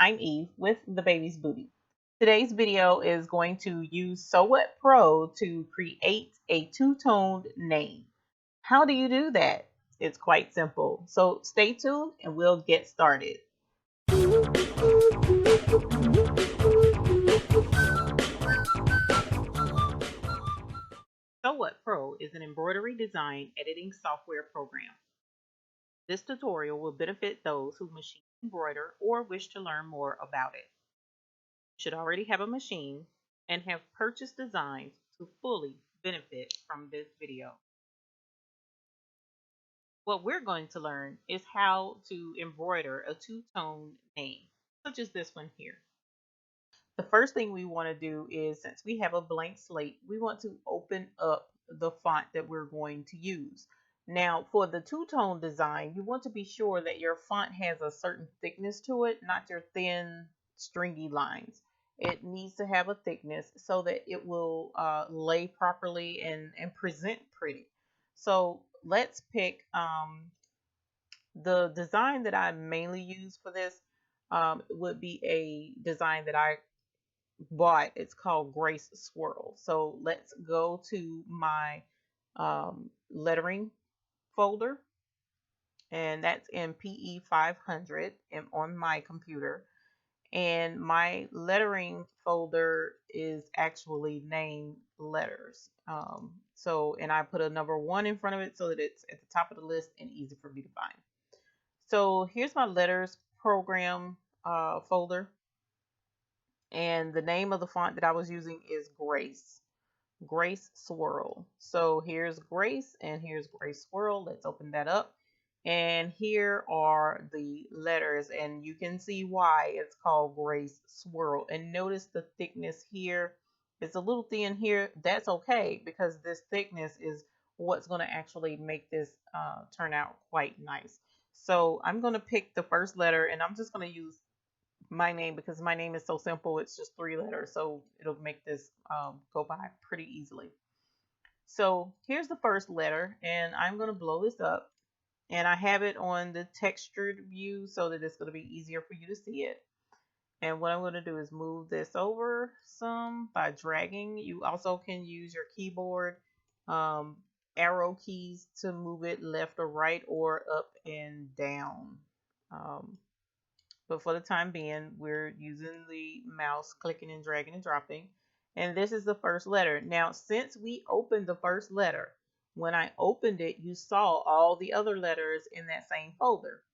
I'm Eve with The Baby's Booty. Today's video is going to use Sew What Pro to create a two-toned name. How do you do that? It's quite simple. So stay tuned and we'll get started. Sew What Pro is an embroidery design editing software program. This tutorial will benefit those who machine embroider or wish to learn more about it. You should already have a machine and have purchased designs to fully benefit from this video. What we're going to learn is how to embroider a two-tone name, such as this one here. The first thing we want to do is, since we have a blank slate, we want to open up the font that we're going to use. Now, for the two-tone design, you want to be sure that your font has a certain thickness to it, not your thin, stringy lines. It needs to have a thickness so that it will lay properly and present pretty. So let's pick the design that I mainly use for this would be a design that I bought. It's called Grace Swirl. So let's go to my lettering folder, and that's in PE 500 on my computer. And my lettering folder is actually named letters. And I put a number 1 in front of it so that it's at the top of the list and easy for me to find. So here's my letters program folder. And the name of the font that I was using is Grace Swirl. So here's Grace and here's Grace Swirl. Let's open that up. And here are the letters, and you can see why it's called Grace Swirl. And notice the thickness here. It's a little thin here. That's okay, because this thickness is what's going to actually make this turn out quite nice. So I'm going to pick the first letter, and I'm just going to use my name because my name is so simple. It's just 3 letters, so it'll make this go by pretty easily. So here's the first letter, and I'm going to blow this up. And I have it on the textured view so that it's going to be easier for you to see it. And what I'm going to do is move this over some by dragging. You also can use your keyboard arrow keys to move it left or right or up and down. But for the time being, we're using the mouse, clicking and dragging and dropping. And this is the first letter. Now, since we opened the first letter, when I opened it, you saw all the other letters in that same folder.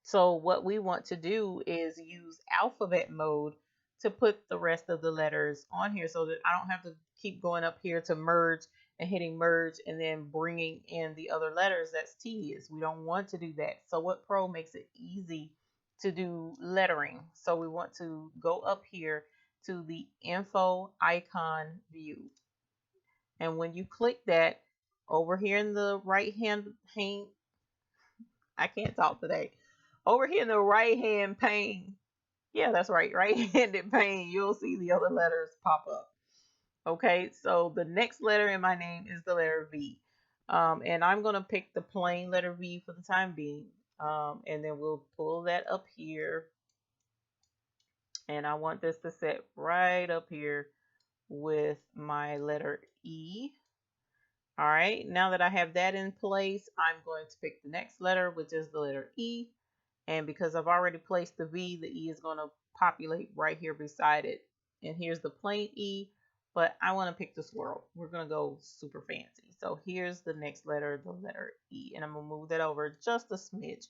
So what we want to do is use alphabet mode to put the rest of the letters on here so that I don't have to keep going up here to merge and hitting merge and then bringing in the other letters. That's tedious. We don't want to do that. So what Pro makes it easy to do lettering. So we want to go up here to the info icon view. And when you click that, over here in the right hand pane, I can't talk today. Over here in the right hand pane, yeah, that's right, right-handed pane, you'll see the other letters pop up. Okay, so the next letter in my name is the letter V. And I'm going to pick the plain letter V for the time being. And then we'll pull that up here. And I want this to sit right up here with my letter E. All right, now that I have that in place, I'm going to pick the next letter, which is the letter E. And because I've already placed the V, the E is going to populate right here beside it. And here's the plain E, but I want to pick the swirl. We're going to go super fancy. So here's the next letter, the letter E. And I'm going to move that over just a smidge.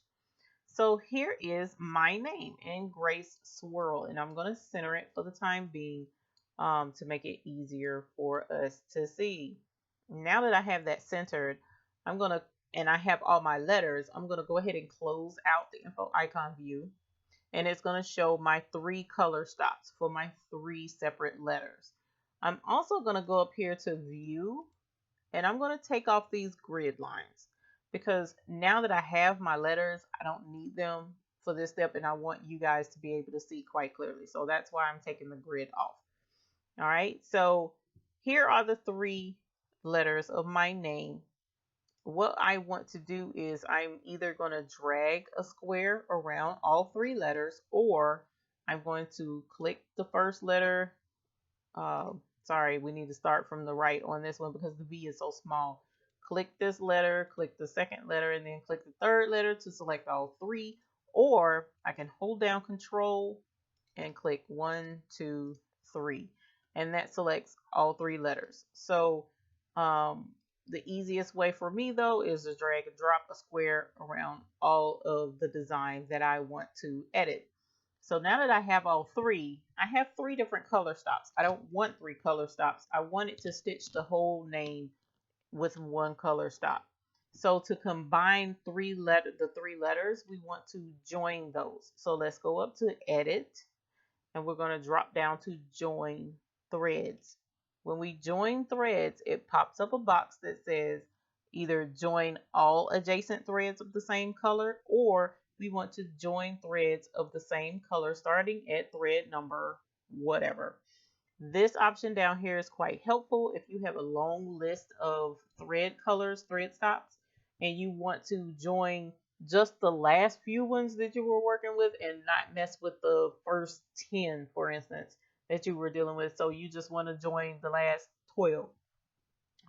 So here is my name in Grace Swirl. And I'm going to center it for the time being to make it easier for us to see. Now that I have that centered, and I have all my letters, I'm going to go ahead and close out the info icon view. And it's going to show my 3 color stops for my 3 separate letters. I'm also going to go up here to view, and I'm going to take off these grid lines because now that I have my letters, I don't need them for this step, and I want you guys to be able to see quite clearly. So that's why I'm taking the grid off. All right, so here are the 3 letters of my name. what I want to do is I'm either going to drag a square around all three letters, or I'm going to click the first letter. Sorry, we need to start from the right on this one because the V is so small. Click this letter, click the second letter, and then click the third letter to select all three. Or I can hold down Control and click 1, 2, 3, and that selects all three letters. So the easiest way for me though is to drag and drop a square around all of the designs that I want to edit. So now that I have all three, I have three different color stops. I don't want three color stops. I want it to stitch the whole name with one color stop. So to combine the three letters, we want to join those. So let's go up to Edit, and we're going to drop down to Join Threads. When we join threads, it pops up a box that says either join all adjacent threads of the same color, or we want to join threads of the same color starting at thread number whatever. This option down here is quite helpful if you have a long list of thread colors, thread stops, and you want to join just the last few ones that you were working with and not mess with the first 10, for instance, that you were dealing with. So you just want to join the last 12.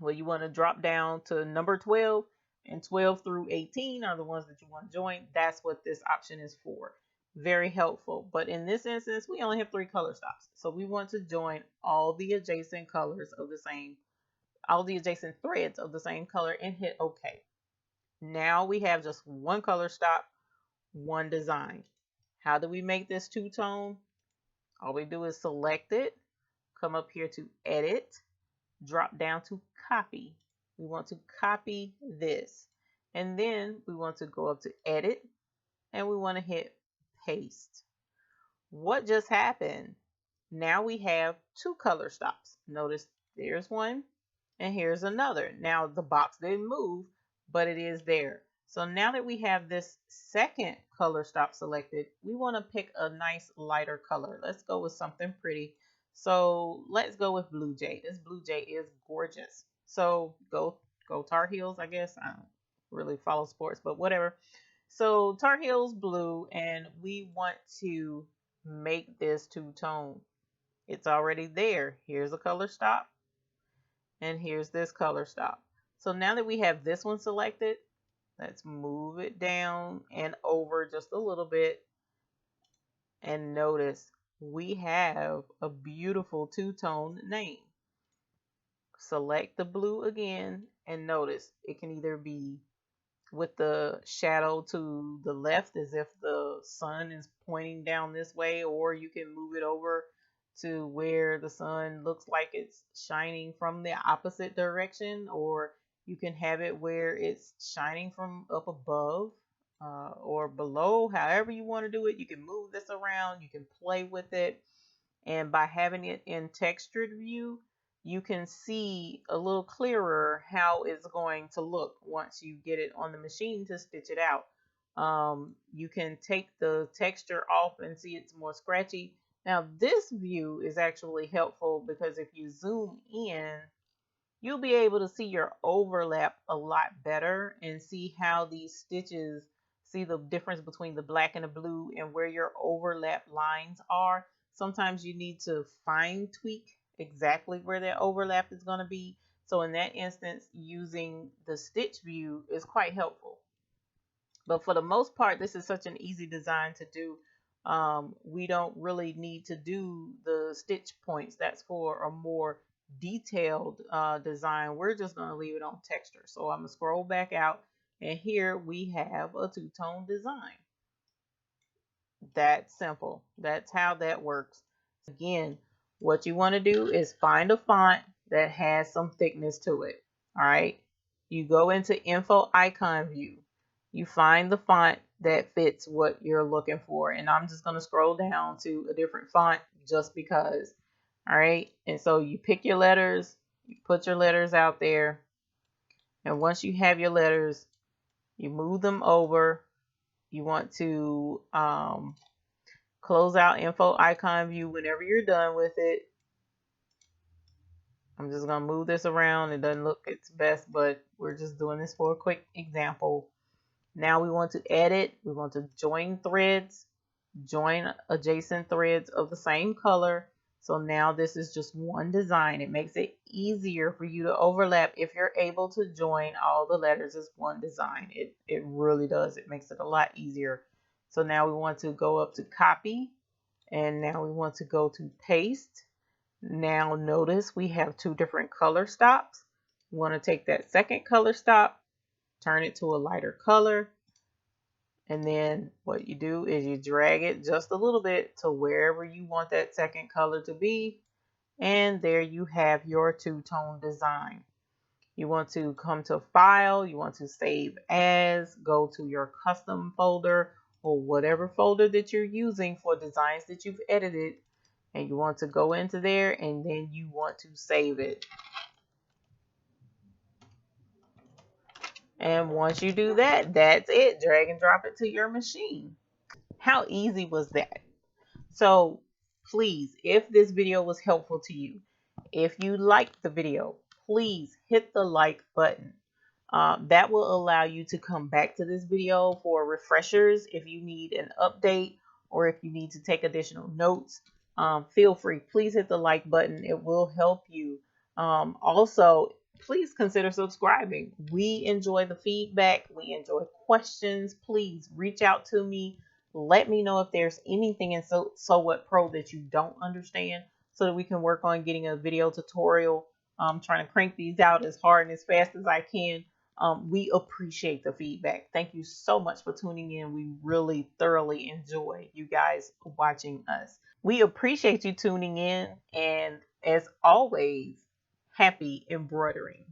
Well, you want to drop down to number 12, and 12 through 18 are the ones that you want to join. That's what this option is for. Very helpful. But in this instance, we only have three color stops. So we want to join all the adjacent colors of the same, all the adjacent threads of the same color, and hit OK. Now we have just one color stop, one design. How do we make this two-tone? All we do is select it, come up here to Edit, drop down to Copy. We want to copy this. And then we want to go up to Edit, and we want to hit Paste. What just happened? Now we have two color stops. Notice there's one and here's another. Now the box didn't move, but it is there. So now that we have this second color stop selected, we want to pick a nice lighter color. Let's go with something pretty. So let's go with Blue Jay. This Blue Jay is gorgeous. So go Tar Heels, I guess. I don't really follow sports, but whatever. So Tar Heels blue, and we want to make this two-tone. It's already there. Here's a color stop, and here's this color stop. So now that we have this one selected, let's move it down and over just a little bit, and notice we have a beautiful two-tone name. Select the blue again, and notice it can either be with the shadow to the left as if the sun is pointing down this way, or you can move it over to where the sun looks like it's shining from the opposite direction, or you can have it where it's shining from up above or below. However you want to do it, you can move this around, you can play with it. And by having it in textured view, you can see a little clearer how it's going to look once you get it on the machine to stitch it out. You can take the texture off and see it's more scratchy. Now this view is actually helpful because if you zoom in, you'll be able to see your overlap a lot better and see how these stitches, see the difference between the black and the blue and where your overlap lines are. Sometimes you need to fine tweak exactly where that overlap is going to be. So in that instance, using the stitch view is quite helpful. But for the most part, this is such an easy design to do. We don't really need to do the stitch points. That's for a more detailed design. We're just going to leave it on texture. So I'm going to scroll back out, and here we have a two-tone design. That's simple. That's how that works. Again, what you want to do is find a font that has some thickness to it. All right. You go into info icon view. You find the font that fits what you're looking for. And I'm just going to scroll down to a different font just because. All right. And so you pick your letters, you put your letters out there. And once you have your letters, you move them over. You want to close out info icon view whenever you're done with it. I'm just going to move this around. It doesn't look its best, but we're just doing this for a quick example. Now we want to edit. We want to join threads, join adjacent threads of the same color. So now this is just one design. It makes it easier for you to overlap if you're able to join all the letters as one design. It really does. It makes it a lot easier. So now we want to go up to copy, and now we want to go to paste. Now notice we have two different color stops. We want to take that second color stop, turn it to a lighter color, and then what you do is you drag it just a little bit to wherever you want that second color to be. And there you have your two-tone design. You want to come to File, you want to Save As, go to your custom folder or whatever folder that you're using for designs that you've edited. And you want to go into there and then you want to save it. And once you do that, that's it. Drag and drop it to your machine. How easy was that? So please, if this video was helpful to you, if you liked the video, please hit the like button. That will allow you to come back to this video for refreshers if you need an update or if you need to take additional notes. Feel free. Please hit the like button. It will help you. Also, please consider subscribing. We enjoy the feedback. We enjoy questions. Please reach out to me. Let me know if there's anything in So What Pro that you don't understand so that we can work on getting a video tutorial. I'm trying to crank these out as hard and as fast as I can. We appreciate the feedback. Thank you so much for tuning in. We really thoroughly enjoy you guys watching us. We appreciate you tuning in, and as always, happy embroidering.